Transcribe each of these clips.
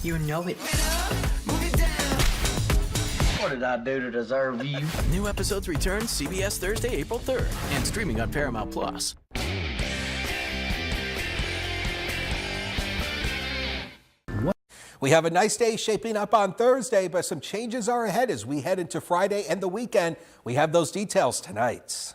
You know it. What did I do to deserve you? New episodes return CBS Thursday, April 3rd, and streaming on Paramount Plus. We have a nice day shaping up on Thursday, but some changes are ahead as we head into Friday and the weekend. We have those details tonight.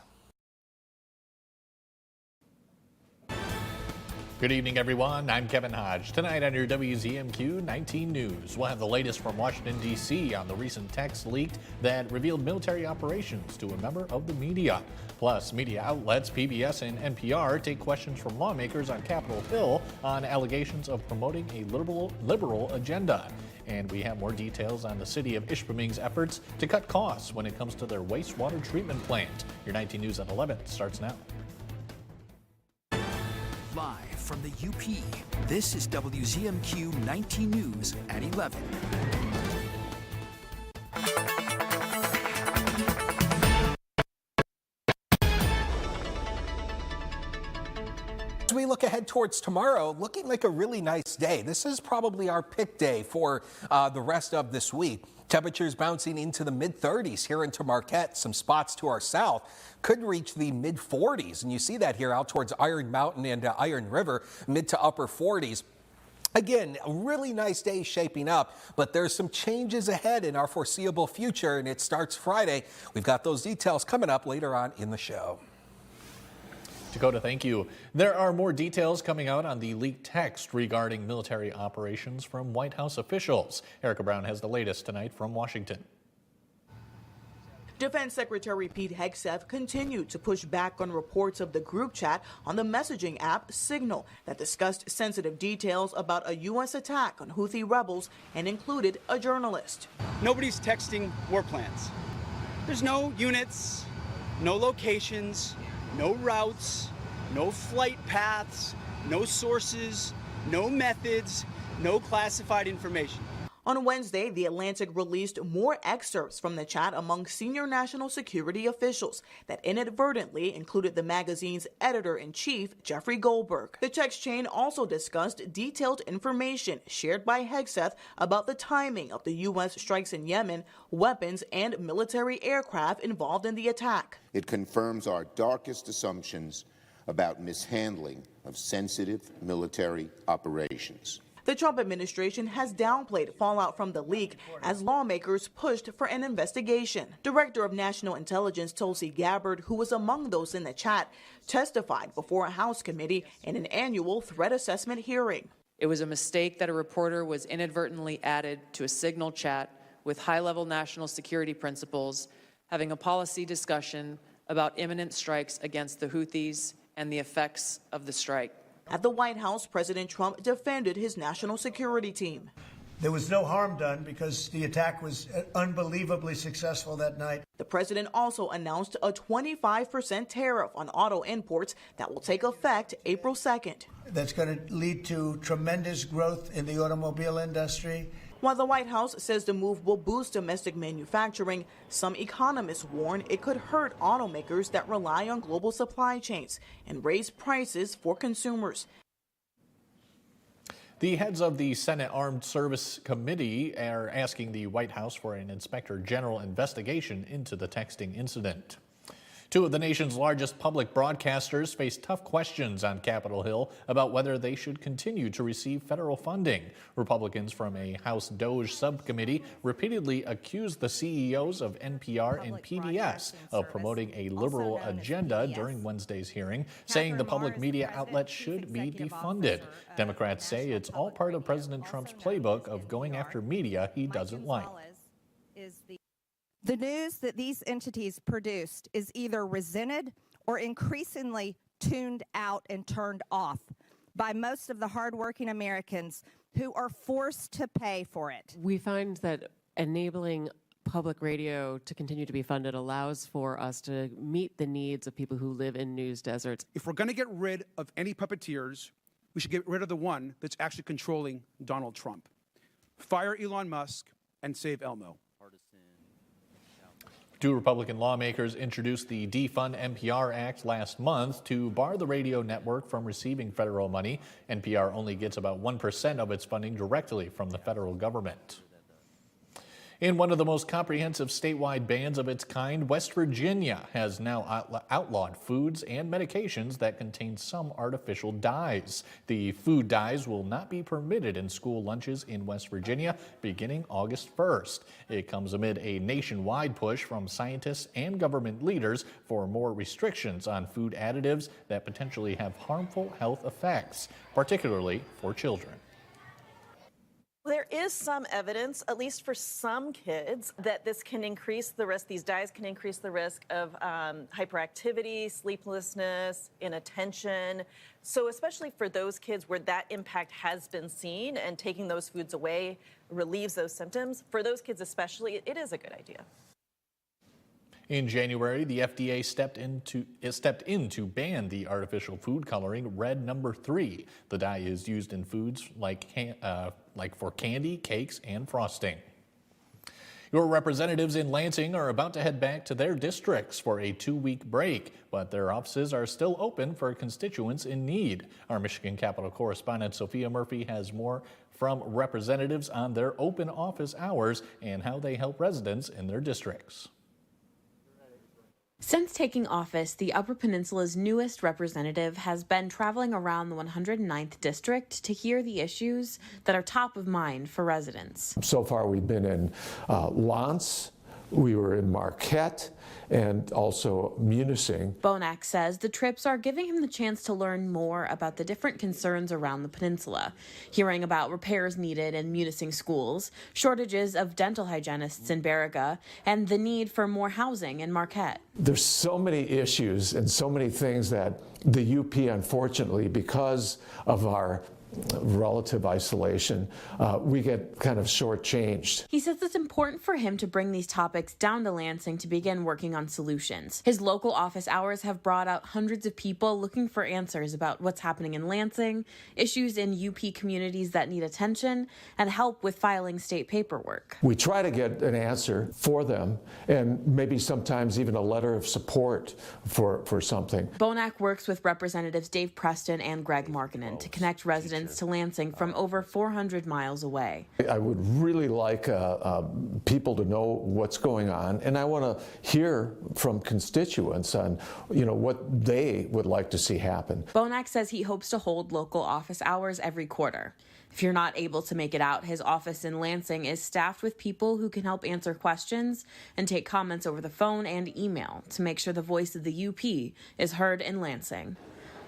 Good evening, everyone. I'm Kevin Hodge. Tonight on your WZMQ 19 News, we'll have the latest from Washington, D.C. on the recent text leaked that revealed military operations to a member of the media. Plus, media outlets PBS and NPR take questions from lawmakers on Capitol Hill on allegations of promoting a liberal agenda. And we have more details on the city of Ishpeming's efforts to cut costs when it comes to their wastewater treatment plant. Your 19 News at 11 starts now. Live from the UP, this is WZMQ 19 News at 11. As we look ahead towards tomorrow, looking like a really nice day. This is probably our pick day for the rest of this week. Temperatures bouncing into the mid-30s here into Marquette. Some spots to our south could reach the mid-40s. And you see that here out towards Iron Mountain and Iron River, mid to upper 40s. Again, a really nice day shaping up, but there's some changes ahead in our foreseeable future, and it starts Friday. We've got those details coming up later on in the show. Dakota, thank you. There are more details coming out on the leaked text regarding military operations from White House officials. Erica Brown has the latest tonight from Washington. Defense Secretary Pete Hegseth continued to push back on reports of the group chat on the messaging app Signal that discussed sensitive details about a U.S. attack on Houthi rebels and included a journalist. Nobody's texting war plans. There's no units, no locations, no routes, no flight paths, no sources, no methods, no classified information. On Wednesday, The Atlantic released more excerpts from the chat among senior national security officials that inadvertently included the magazine's editor-in-chief, Jeffrey Goldberg. The text chain also discussed detailed information shared by Hegseth about the timing of the U.S. strikes in Yemen, weapons, and military aircraft involved in the attack. It confirms our darkest assumptions about mishandling of sensitive military operations. The Trump administration has downplayed fallout from the leak as lawmakers pushed for an investigation. Director of National Intelligence Tulsi Gabbard, who was among those in the chat, testified before a House committee in an annual threat assessment hearing. It was a mistake that a reporter was inadvertently added to a Signal chat with high-level national security principals, having a policy discussion about imminent strikes against the Houthis and the effects of the strike. At the White House, President Trump defended his national security team. There was no harm done because the attack was unbelievably successful that night. The president also announced a 25% tariff on auto imports that will take effect April 2nd. That's going to lead to tremendous growth in the automobile industry. While the White House says the move will boost domestic manufacturing, some economists warn it could hurt automakers that rely on global supply chains and raise prices for consumers. The heads of the Senate Armed Service Committee are asking the White House for an inspector general investigation into the texting incident. Two of the nation's largest public broadcasters face tough questions on Capitol Hill about whether they should continue to receive federal funding. Republicans from a House DOJ subcommittee repeatedly accused the CEOs of NPR and PBS of promoting a liberal agenda during Wednesday's hearing, saying the public media outlets should be defunded. Democrats say it's all part of President Trump's playbook of going after media he doesn't like. The news that these entities produced is either resented or increasingly tuned out and turned off by most of the hardworking Americans who are forced to pay for it. We find that enabling public radio to continue to be funded allows for us to meet the needs of people who live in news deserts. If we're going to get rid of any puppeteers, we should get rid of the one that's actually controlling Donald Trump. Fire Elon Musk and save Elmo. Two Republican lawmakers introduced the Defund NPR Act last month to bar the radio network from receiving federal money. NPR only gets about 1% of its funding directly from the federal government. In one of the most comprehensive statewide bans of its kind, West Virginia has now outlawed foods and medications that contain some artificial dyes. The food dyes will not be permitted in school lunches in West Virginia beginning August 1st. It comes amid a nationwide push from scientists and government leaders for more restrictions on food additives that potentially have harmful health effects, particularly for children. There is some evidence, at least for some kids, that this can increase the risk, these dyes can increase the risk of hyperactivity, sleeplessness, inattention. So especially for those kids where that impact has been seen and taking those foods away relieves those symptoms, for those kids especially, it is a good idea. In January, the FDA stepped in to ban the artificial food coloring Red No. 3. The dye is used in foods like for candy, cakes, and frosting. Your representatives in Lansing are about to head back to their districts for a 2-week break, but their offices are still open for constituents in need. Our Michigan Capitol correspondent Sophia Murphy has more from representatives on their open office hours and how they help residents in their districts. Since taking office, the Upper Peninsula's newest representative has been traveling around the 109th district to hear the issues that are top of mind for residents. So far, we've been in Lance, we were in Marquette, and also Munising. Bonak says the trips are giving him the chance to learn more about the different concerns around the peninsula, hearing about repairs needed in Munising schools, shortages of dental hygienists in Baraga, and the need for more housing in Marquette. There's so many issues and so many things that the UP, unfortunately, because of our relative isolation, we get kind of shortchanged. He says it's important for him to bring these topics down to Lansing to begin working on solutions. His local office hours have brought out hundreds of people looking for answers about what's happening in Lansing, issues in UP communities that need attention, and help with filing state paperwork. We try to get an answer for them and maybe sometimes even a letter of support for something. Bonak works with Representatives Dave Preston and Greg Markinen to connect residents to Lansing from over 400 miles away. I would really like people to know what's going on, and I want to hear from constituents on, what they would like to see happen. Bonak says he hopes to hold local office hours every quarter. If you're not able to make it out, his office in Lansing is staffed with people who can help answer questions and take comments over the phone and email to make sure the voice of the UP is heard in Lansing.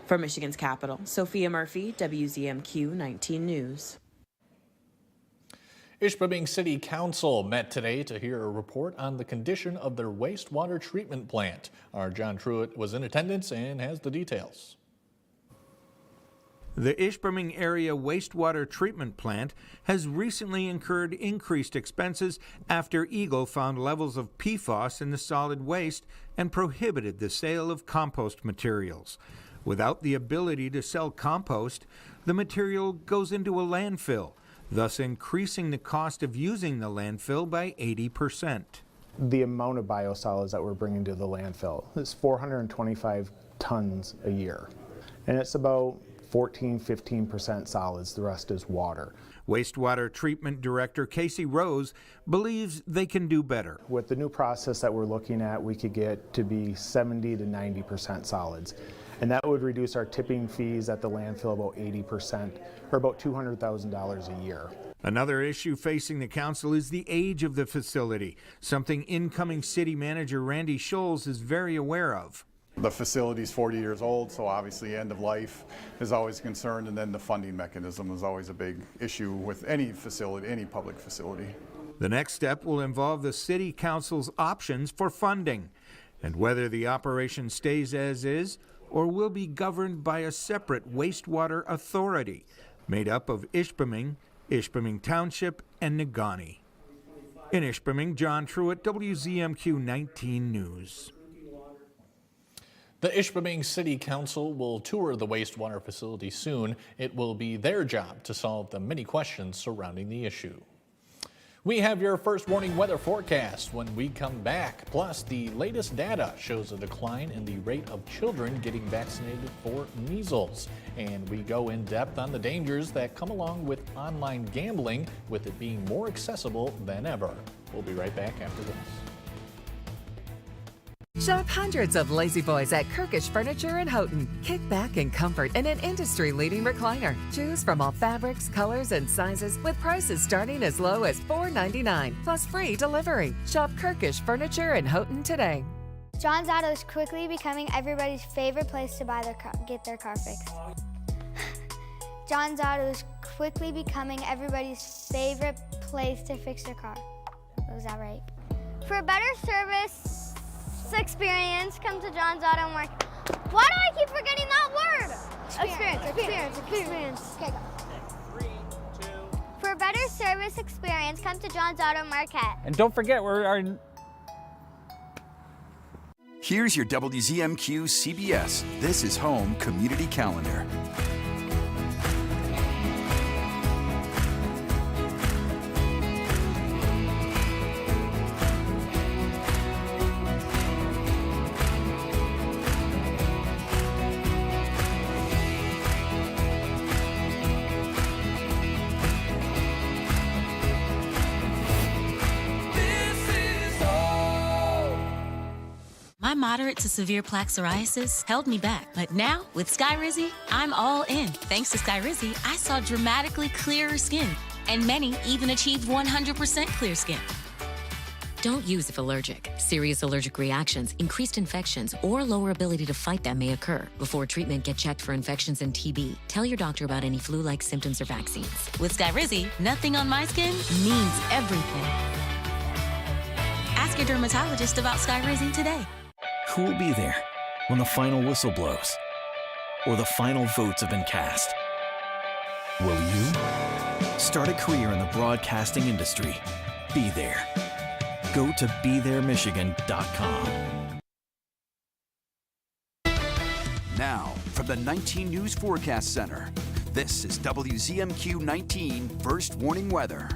For Michigan's capital, Sophia Murphy, WZMQ 19 News. Ishpeming City Council met today to hear a report on the condition of their wastewater treatment plant. Our John Truitt was in attendance and has the details. The Ishpeming Area Wastewater Treatment Plant has recently incurred increased expenses after Eagle found levels of PFAS in the solid waste and prohibited the sale of compost materials. Without the ability to sell compost, the material goes into a landfill, thus increasing the cost of using the landfill by 80%. The amount of biosolids that we're bringing to the landfill is 425 tons a year, and it's about 14–15% solids, the rest is water. Wastewater Treatment Director Casey Rose believes they can do better. With the new process that we're looking at, we could get to be 70–90% solids. And that would reduce our tipping fees at the landfill about 80%, or about $200,000 a year. Another issue facing the council is the age of the facility, something incoming city manager Randy Scholes is very aware of. The facility's 40 years old, so obviously end of life is always a concern, and then the funding mechanism is always a big issue with any facility, any public facility. The next step will involve the city council's options for funding, and whether the operation stays as is or will be governed by a separate wastewater authority made up of Ishpeming, Ishpeming Township, and Negaunee. In Ishpeming, John Truitt, WZMQ 19 News. The Ishpeming City Council will tour the wastewater facility soon. It will be their job to solve the many questions surrounding the issue. We have your first warning weather forecast when we come back. Plus, the latest data shows a decline in the rate of children getting vaccinated for measles. And we go in depth on the dangers that come along with online gambling, with it being more accessible than ever. We'll be right back after this. Shop hundreds of Lazy Boys at Kirkish Furniture in Houghton. Kick back in comfort in an industry-leading recliner. Choose from all fabrics, colors, and sizes with prices starting as low as $4.99 plus free delivery. Shop Kirkish Furniture in Houghton today. John's Auto is quickly becoming everybody's favorite place to buy get their car fixed. John's Auto is quickly becoming everybody's favorite place to fix their car. Was that right? For a better service experience, come to John's Auto Market. Why do I keep forgetting that word? Experience. Okay, go. 3, 2. For a better service experience, come to John's Auto Market. And don't forget, Here's your WZMQ CBS This is Home Community Calendar. My moderate to severe plaque psoriasis held me back, but now with Skyrizi, I'm all in. Thanks to Skyrizi, I saw dramatically clearer skin, and many even achieved 100% clear skin. Don't use if allergic. Serious allergic reactions, increased infections, or lower ability to fight them may occur. Before treatment, get checked for infections and TB. Tell your doctor about any flu-like symptoms or vaccines. With Skyrizi, nothing on my skin means everything. Ask your dermatologist about Skyrizi today. Who will be there when the final whistle blows or the final votes have been cast? Will you? Start a career in the broadcasting industry. Be there. Go to BeThereMichigan.com. Now, from the 19 News Forecast Center, this is WZMQ 19 First Warning Weather.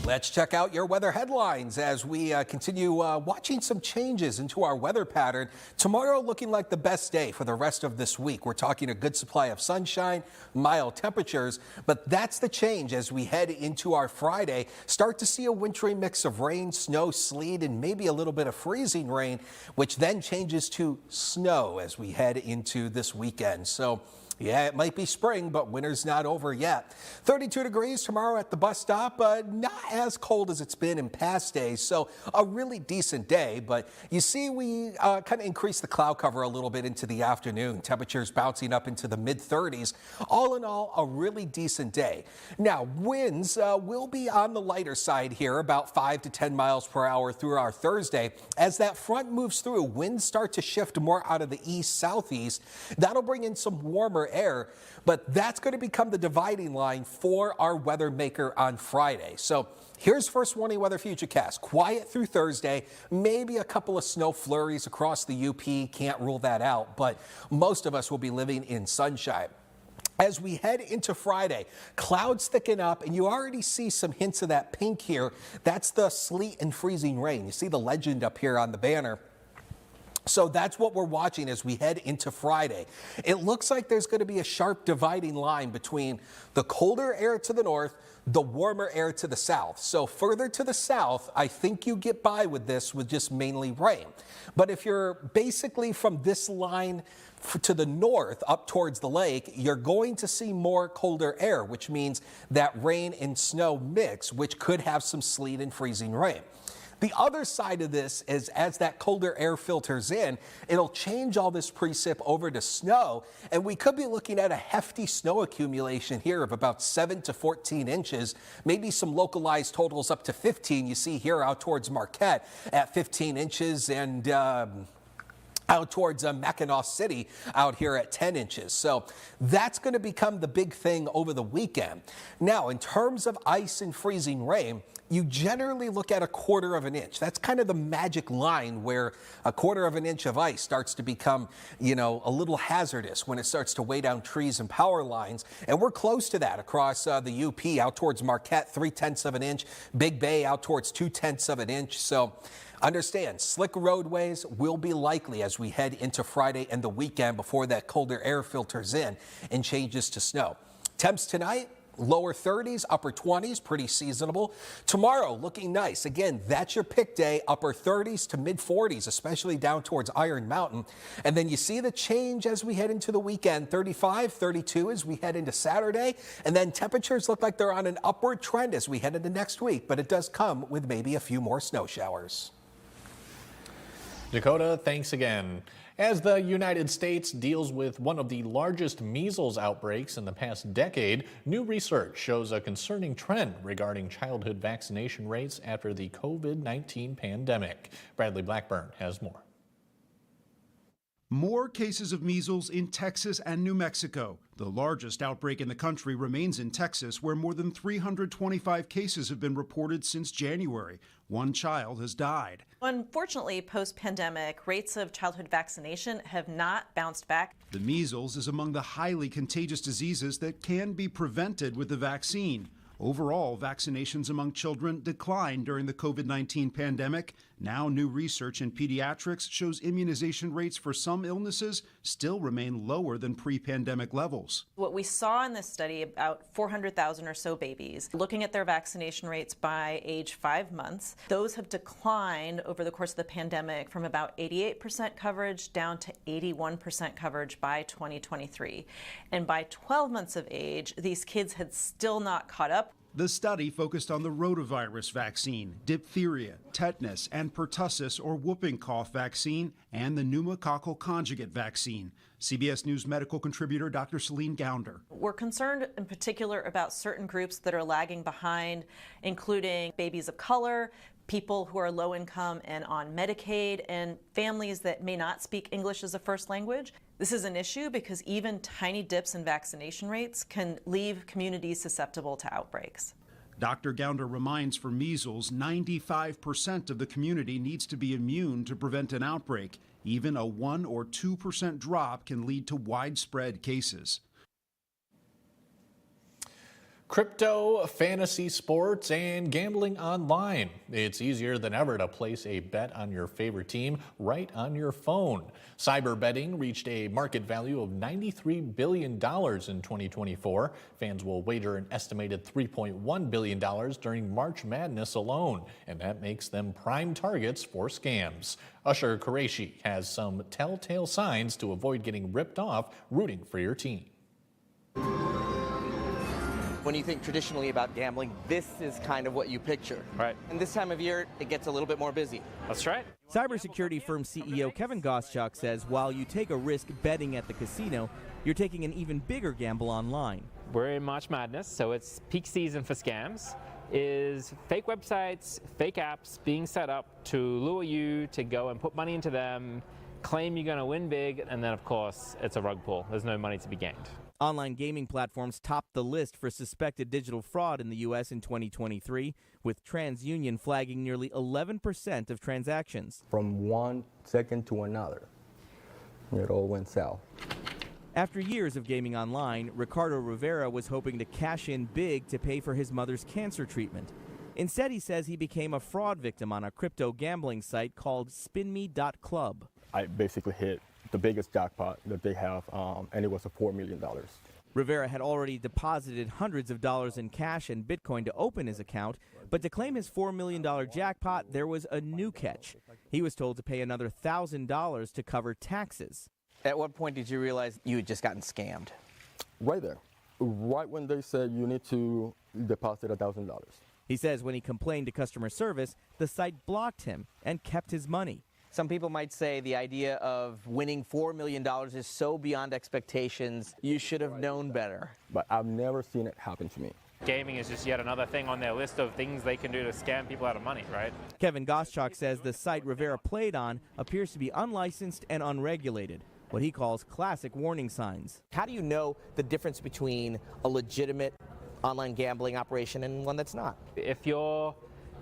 Let's check out your weather headlines as we continue watching some changes into our weather pattern. Tomorrow looking like the best day for the rest of this week. We're talking a good supply of sunshine, mild temperatures, but that's the change as we head into our Friday. Start to see a wintry mix of rain, snow, sleet, and maybe a little bit of freezing rain, which then changes to snow as we head into this weekend. So yeah, it might be spring, but winter's not over yet. 32 degrees tomorrow at the bus stop, not as cold as it's been in past days, so a really decent day. But you see, we kind of increased the cloud cover a little bit into the afternoon. Temperatures bouncing up into the mid-30s. All in all, a really decent day. Now, winds will be on the lighter side here, about 5 to 10 miles per hour through our Thursday. As that front moves through, winds start to shift more out of the east-southeast. That'll bring in some warmer air, but that's going to become the dividing line for our weather maker on Friday. So here's first warning weather futurecast. Quiet through Thursday, maybe a couple of snow flurries across the UP. Can't rule that out, but most of us will be living in sunshine. As we head into Friday, clouds thicken up, and you already see some hints of that pink here. That's the sleet and freezing rain. You see the legend up here on the banner. So that's what we're watching as we head into Friday. It looks like there's going to be a sharp dividing line between the colder air to the north, the warmer air to the south. So further to the south, I think you get by with this with just mainly rain. But if you're basically from this line to the north up towards the lake, you're going to see more colder air, which means that rain and snow mix, which could have some sleet and freezing rain. The other side of this is as that colder air filters in, it'll change all this precip over to snow, and we could be looking at a hefty snow accumulation here of about 7 to 14 inches, maybe some localized totals up to 15. You see here out towards Marquette at 15 inches, and out towards Mackinac City out here at 10 inches. So that's going to become the big thing over the weekend. Now, in terms of ice and freezing rain, you generally look at 1/4 of an inch. That's kind of the magic line where 1/4 of an inch of ice starts to become, a little hazardous when it starts to weigh down trees and power lines. And we're close to that across the UP out towards Marquette, 3/10 of an inch, Big Bay out towards 2/10 of an inch. So understand, slick roadways will be likely as we head into Friday and the weekend before that colder air filters in and changes to snow. Temps tonight, lower 30s, upper 20s, pretty seasonable. Tomorrow, looking nice. Again, that's your pick day, upper 30s to mid 40s, especially down towards Iron Mountain. And then you see the change as we head into the weekend, 35, 32 as we head into Saturday. And then temperatures look like they're on an upward trend as we head into next week, but it does come with maybe a few more snow showers. Dakota, thanks again. As the United States deals with one of the largest measles outbreaks in the past decade, new research shows a concerning trend regarding childhood vaccination rates after the COVID-19 pandemic. Bradley Blackburn has more. More cases of measles in Texas and New Mexico. The largest outbreak in the country remains in Texas, where more than 325 cases have been reported since January. One child has died. Unfortunately, post-pandemic, rates of childhood vaccination have not bounced back. The measles is among the highly contagious diseases that can be prevented with the vaccine. Overall, vaccinations among children declined during the COVID-19 pandemic. Now, new research in pediatrics shows immunization rates for some illnesses still remain lower than pre-pandemic levels. What we saw in this study, about 400,000 or so babies, looking at their vaccination rates by age 5 months, those have declined over the course of the pandemic from about 88% coverage down to 81% coverage by 2023. And by 12 months of age, these kids had still not caught up. The study focused on the rotavirus vaccine, diphtheria, tetanus, and pertussis or whooping cough vaccine, and the pneumococcal conjugate vaccine. CBS News medical contributor Dr. Celine Gounder. We're concerned in particular about certain groups that are lagging behind, including babies of color, people who are low income and on Medicaid, and families that may not speak English as a first language. This is an issue because even tiny dips in vaccination rates can leave communities susceptible to outbreaks. Dr. Gounder reminds for measles, 95% of the community needs to be immune to prevent an outbreak. Even a 1 or 2% drop can lead to widespread cases. Crypto, fantasy sports, and gambling online. It's easier than ever to place a bet on your favorite team right on your phone. Cyber betting reached a market value of $93 billion in 2024. Fans will wager an estimated $3.1 billion during March Madness alone, and that makes them prime targets for scams. Usher Qureshi has some telltale signs to avoid getting ripped off rooting for your team. When you think traditionally about gambling, this is kind of what you picture. Right. And this time of year, it gets a little bit more busy. That's right. Cybersecurity firm CEO Kevin Goschuk says while you take a risk betting at the casino, you're taking an even bigger gamble online. We're in March Madness, so it's peak season for scams. Is fake websites, fake apps being set up to lure you to go and put money into them, claim you're going to win big, and then of course it's a rug pull. There's no money to be gained. Online gaming platforms topped the list for suspected digital fraud in the U.S. in 2023, with TransUnion flagging nearly 11% of transactions. From 1 second to another, it all went south. After years of gaming online, Ricardo Rivera was hoping to cash in big to pay for his mother's cancer treatment. Instead, he says he became a fraud victim on a crypto gambling site called SpinMe.club. I basically hit the biggest jackpot that they have, and it was $4 million. Rivera had already deposited hundreds of dollars in cash and Bitcoin to open his account, but to claim his $4 million jackpot, there was a new catch. He was told to pay another $1,000 to cover taxes. At what point did you realize you had just gotten scammed? Right there. Right when they said you need to deposit $1,000. He says when he complained to customer service, the site blocked him and kept his money. Some people might say the idea of winning $4 million is so beyond expectations, you should have known better. But I've never seen it happen to me. Gaming is just yet another thing on their list of things they can do to scam people out of money, right? Kevin Goschak says the site Rivera played on appears to be unlicensed and unregulated, what he calls classic warning signs. How do you know the difference between a legitimate online gambling operation and one that's not? If you're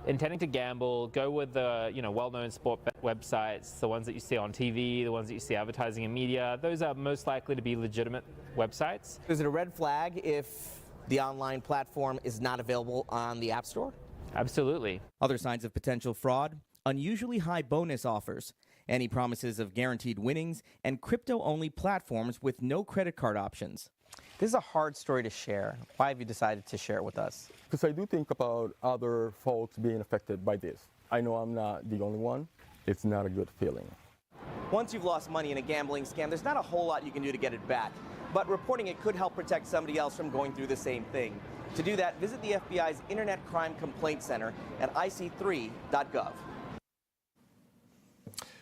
intending to gamble, go with the well-known sport websites, the ones that you see on TV, the ones that you see advertising in media. Those are most likely to be legitimate websites. Is it a red flag if the online platform is not available on the App Store? Absolutely. Other signs of potential fraud: unusually high bonus offers, any promises of guaranteed winnings, and crypto-only platforms with no credit card options. This is a hard story to share. Why have you decided to share it with us? Because I do think about other folks being affected by this. I know I'm not the only one. It's not a good feeling. Once you've lost money in a gambling scam, there's not a whole lot you can do to get it back. But reporting it could help protect somebody else from going through the same thing. To do that, visit the FBI's Internet Crime Complaint Center at ic3.gov.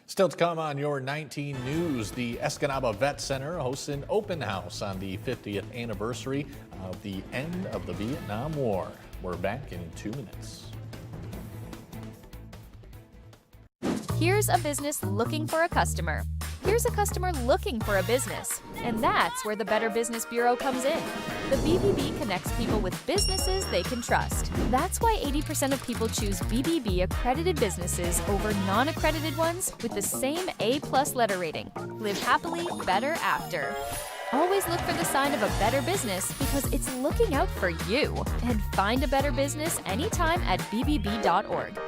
Still to come on your 19 News, the Escanaba Vet Center hosts an open house on the 50th anniversary of the end of the Vietnam War. We're back in 2 minutes. Here's a business looking for a customer. Here's a customer looking for a business. And that's where the Better Business Bureau comes in. The BBB connects people with businesses they can trust. That's why 80% of people choose BBB accredited businesses over non-accredited ones with the same A+ letter rating. Live happily, better after. Always look for the sign of a better business because it's looking out for you. And find a better business anytime at bbb.org.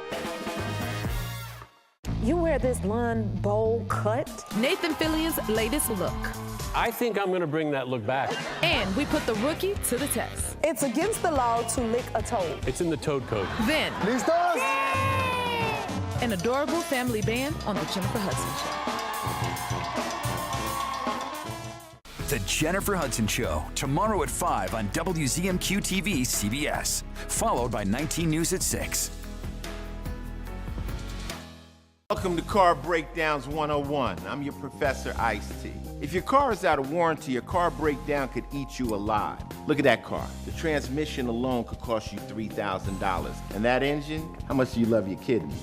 You wear this blonde bowl cut? Nathan Fillion's latest look. I think I'm going to bring that look back. And we put the rookie to the test. It's against the law to lick a toad. It's in the Toad Code. Then, Listos? An adorable family band on the Jennifer Hudson Show. The Jennifer Hudson Show, tomorrow at 5 on WZMQ TV CBS, followed by 19 News at 6. Welcome to Car Breakdowns 101. I'm your Professor Ice-T. If your car is out of warranty, a car breakdown could eat you alive. Look at that car. The transmission alone could cost you $3,000. And that engine? How much do you love your kidneys?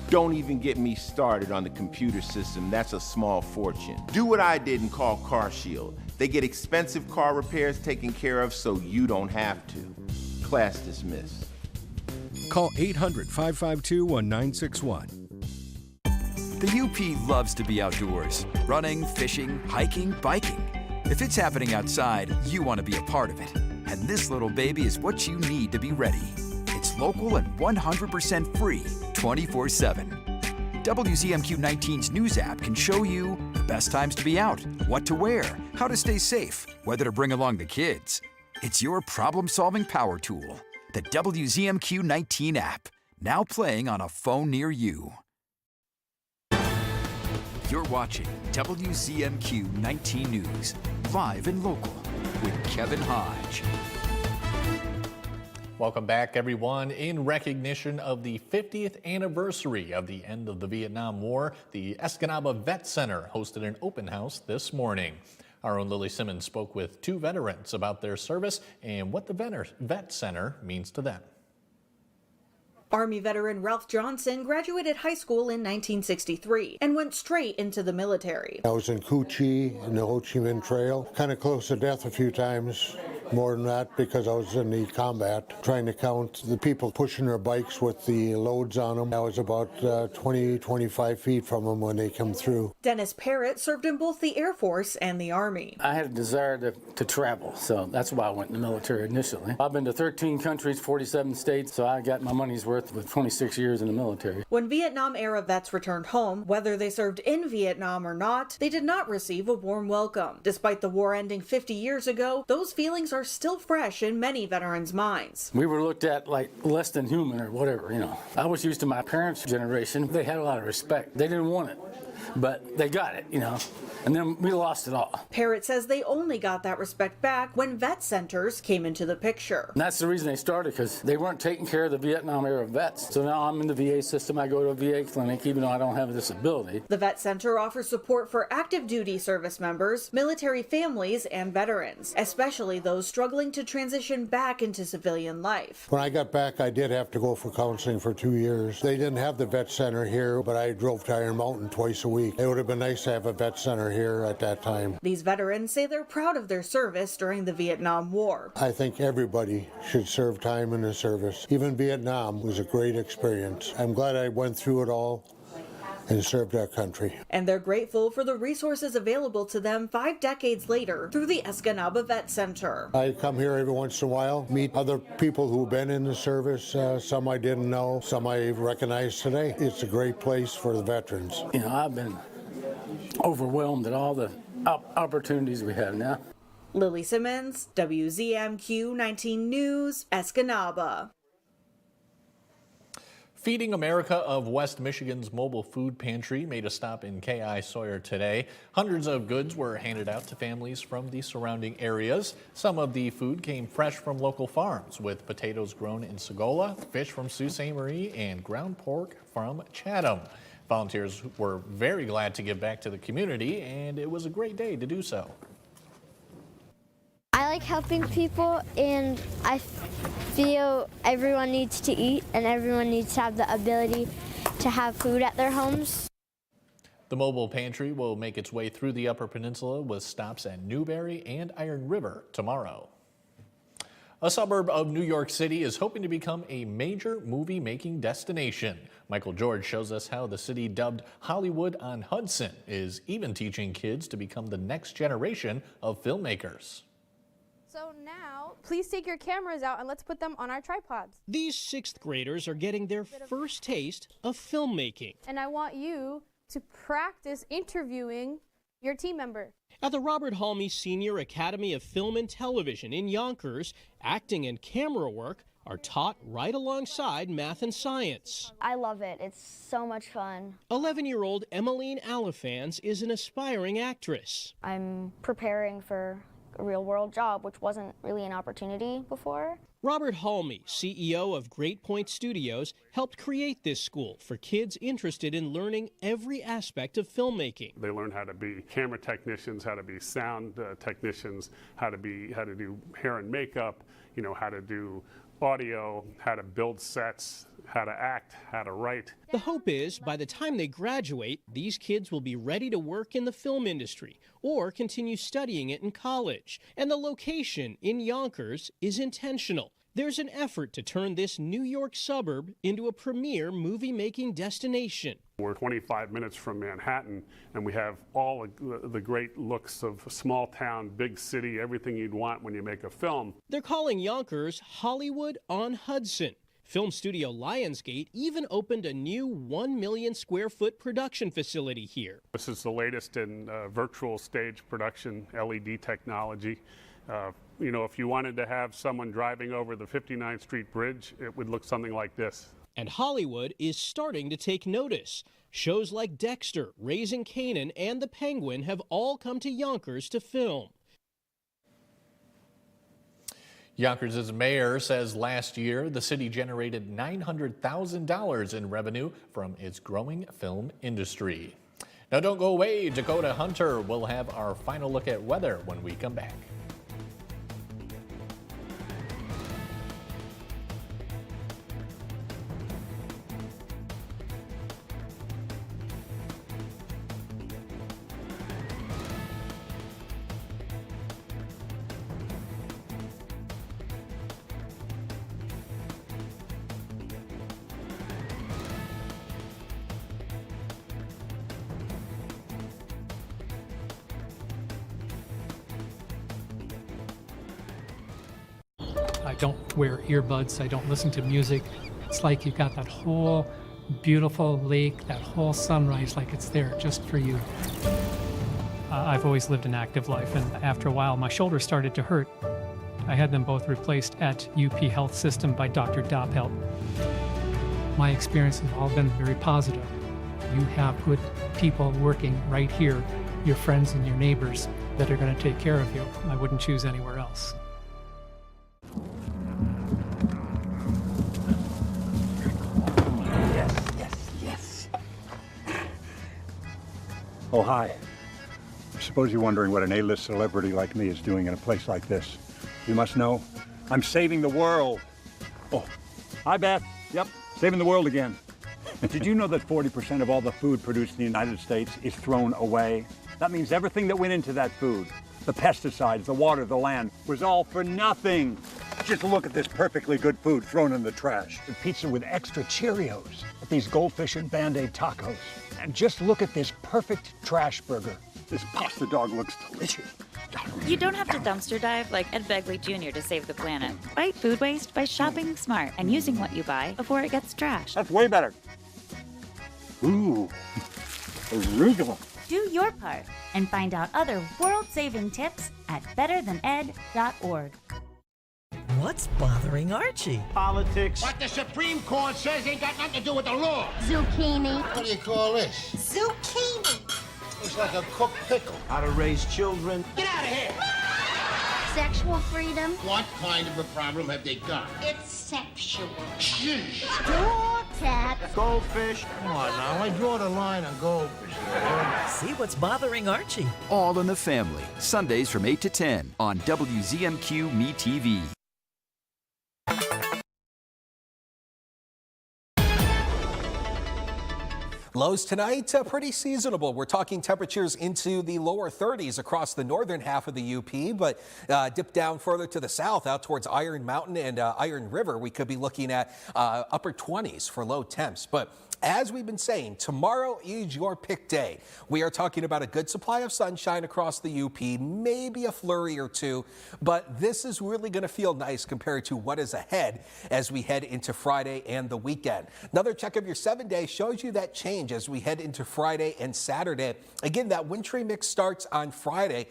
Don't even get me started on the computer system. That's a small fortune. Do what I did and call CarShield. They get expensive car repairs taken care of so you don't have to. Class dismissed. Call 800-552-1961. The UP loves to be outdoors. Running, fishing, hiking, biking. If it's happening outside, you want to be a part of it. And this little baby is what you need to be ready. It's local and 100% free, 24/7. WZMQ 19's news app can show you the best times to be out, what to wear, how to stay safe, whether to bring along the kids. It's your problem-solving power tool. The WZMQ 19 app, now playing on a phone near you. You're watching WZMQ 19 News, live and local, with Kevin Hodge. Welcome back, everyone. In recognition of the 50th anniversary of the end of the Vietnam War, the Escanaba Vet Center hosted an open house this morning. Our own Lily Simmons spoke with two veterans about their service and what the Vet Center means to them. Army veteran Ralph Johnson graduated high school in 1963 and went straight into the military. I was in Cu Chi in the Ho Chi Minh Trail, kind of close to death a few times. More than that because I was in the combat, trying to count the people pushing their bikes with the loads on them. I was about 20-25 feet from them when they come through. Dennis Parrott served in both the Air Force and the Army. I had a desire to travel, so that's why I went in the military initially. I've been to 13 countries, 47 states, so I got my money's worth with 26 years in the military. When Vietnam-era vets returned home, whether they served in Vietnam or not, they did not receive a warm welcome. Despite the war ending 50 years ago, those feelings are still fresh in many veterans' minds. We were looked at like less than human or whatever, you know. I was used to my parents' generation. They had a lot of respect. They didn't want it. but they got it, and then we lost it all. Parrott says they only got that respect back when vet centers came into the picture. And that's the reason they started, because they weren't taking care of the Vietnam era vets. So now I'm in the VA system. I go to a VA clinic, even though I don't have a disability. The vet center offers support for active duty service members, military families, and veterans, especially those struggling to transition back into civilian life. When I got back, I did have to go for counseling for 2 years. They didn't have the vet center here, but I drove to Iron Mountain twice a week. It would have been nice to have a vet center here at that time. These veterans say they're proud of their service during the Vietnam War. I think everybody should serve time in the service. Even Vietnam was a great experience. I'm glad I went through it all and served our country. And they're grateful for the resources available to them 5 decades later through the Escanaba Vet Center. I come here every once in a while, meet other people who've been in the service, some I didn't know, some I recognize today. It's a great place for the veterans. I've been overwhelmed at all the opportunities we have now. Lily Simmons, WZMQ 19 News, Escanaba. Feeding America of West Michigan's mobile food pantry made a stop in K.I. Sawyer today. Hundreds of goods were handed out to families from the surrounding areas. Some of the food came fresh from local farms, with potatoes grown in Sagola, fish from Sault Ste. Marie, and ground pork from Chatham. Volunteers were very glad to give back to the community, and it was a great day to do so. I like helping people, and I feel everyone needs to eat and everyone needs to have the ability to have food at their homes. The mobile pantry will make its way through the Upper Peninsula with stops at Newberry and Iron River tomorrow. A suburb of New York City is hoping to become a major movie-making destination. Michael George shows us how the city, dubbed Hollywood on Hudson, is even teaching kids to become the next generation of filmmakers. So now, please take your cameras out and let's put them on our tripods. These 6th graders are getting their first taste of filmmaking. And I want you to practice interviewing your team member. At the Robert Halmy Senior Academy of Film and Television in Yonkers, acting and camera work are taught right alongside math and science. I love it. It's so much fun. 11-year-old Emmeline Alifans is an aspiring actress. I'm preparing for a real-world job, which wasn't really an opportunity before. Robert Halmy, CEO of Great Point Studios, helped create this school for kids interested in learning every aspect of filmmaking. They learn how to be camera technicians, how to be sound technicians, how to do hair and makeup, how to do audio, how to build sets, how to act, how to write. The hope is by the time they graduate, these kids will be ready to work in the film industry or continue studying it in college. And the location in Yonkers is intentional. There's an effort to turn this New York suburb into a premier movie-making destination. We're 25 minutes from Manhattan, and we have all the great looks of small town, big city, everything you'd want when you make a film. They're calling Yonkers Hollywood on Hudson. Film studio Lionsgate even opened a new 1 million square foot production facility here. This is the latest in virtual stage production, LED technology. If you wanted to have someone driving over the 59th Street Bridge, it would look something like this. And Hollywood is starting to take notice. Shows like Dexter, Raising Kanan, and The Penguin have all come to Yonkers to film. Yonkers' mayor says last year the city generated $900,000 in revenue from its growing film industry. Now don't go away, Dakota Hunter will have our final look at weather when we come back. I don't wear earbuds, I don't listen to music. It's like you've got that whole beautiful lake, that whole sunrise, like it's there just for you. I've always lived an active life, and after a while my shoulders started to hurt. I had them both replaced at UP Health System by Dr. Doppelt. My experience has all been very positive. You have good people working right here, your friends and your neighbors, that are going to take care of you. I wouldn't choose anywhere else. Yes. Oh, hi. I suppose you're wondering what an A-list celebrity like me is doing in a place like this. You must know, I'm saving the world. Oh, hi, Beth. Yep, saving the world again. Did you know that 40% of all the food produced in the United States is thrown away? That means everything that went into that food, the pesticides, the water, the land, was all for nothing. Just look at this perfectly good food thrown in the trash. The pizza with extra Cheerios, these goldfish and Band-Aid tacos. And just look at this perfect trash burger. This pasta dog looks delicious. You don't have to dumpster dive like Ed Begley Jr. to save the planet. Fight food waste by shopping smart and using what you buy before it gets trashed. That's way better. Ooh, arugula. Do your part and find out other world-saving tips at betterthaned.org. What's bothering Archie? Politics. What the Supreme Court says ain't got nothing to do with the law. Zucchini. What do you call this? Zucchini. Looks like a cooked pickle. How to raise children. Get out of here! Sexual freedom. What kind of a problem have they got? It's sexual. Sheesh. Door cat. Goldfish. Come on now, I draw the line on goldfish. See what's bothering Archie. All in the Family, Sundays from 8 to 10 on WZMQ Me TV. Lows tonight, pretty seasonable. We're talking temperatures into the lower 30s across the northern half of the UP, but dip down further to the south out towards Iron Mountain and Iron River. We could be looking at upper 20s for low temps. But as we've been saying, tomorrow is your pick day. We are talking about a good supply of sunshine across the UP, maybe a flurry or two, but this is really going to feel nice compared to what is ahead as we head into Friday and the weekend. Another check of your 7-day shows you that change as we head into Friday and Saturday. Again, that wintry mix starts on Friday.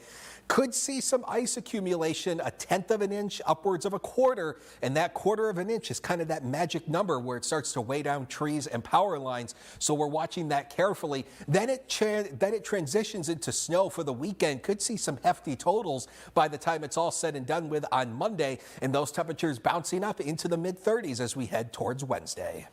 Could see some ice accumulation, 1/10 of an inch, upwards of 1/4, and that 1/4 of an inch is kind of that magic number where it starts to weigh down trees and power lines. So we're watching that carefully. Then it transitions into snow for the weekend. Could see some hefty totals by the time it's all said and done with on Monday, and those temperatures bouncing up into the mid-30s as we head towards Wednesday.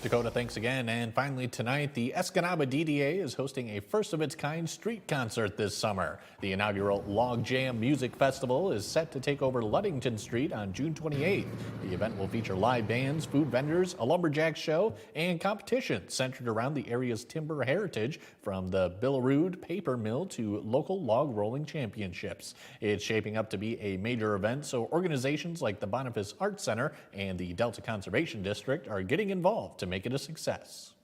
Dakota, thanks again. And finally tonight, the Escanaba DDA is hosting a first-of-its-kind street concert this summer. The inaugural Log Jam Music Festival is set to take over Ludington Street on June 28th. The event will feature live bands, food vendors, a lumberjack show, and competition centered around the area's timber heritage, from the Billerud paper mill to local log rolling championships. It's shaping up to be a major event, so organizations like the Boniface Arts Center and the Delta Conservation District are getting involved to make it a success.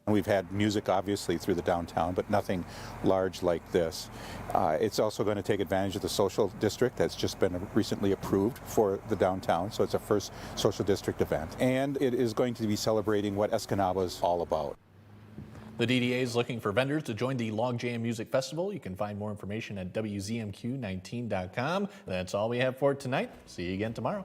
We've had music obviously through the downtown, but nothing large like this. It's also going to take advantage of the social district that's just been recently approved for the downtown, so it's a first social district event. And it is going to be celebrating what Escanaba is all about. The DDA is looking for vendors to join the Log Jam Music Festival. You can find more information at WZMQ19.com. That's all we have for tonight. See you again tomorrow.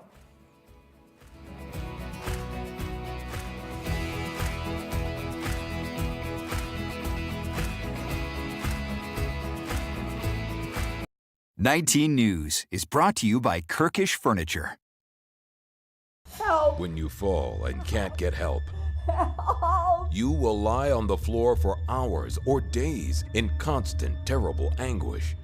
#19 News is brought to you by Kirkish Furniture. Help! When you fall and can't get help, you will lie on the floor for hours or days in constant, terrible anguish.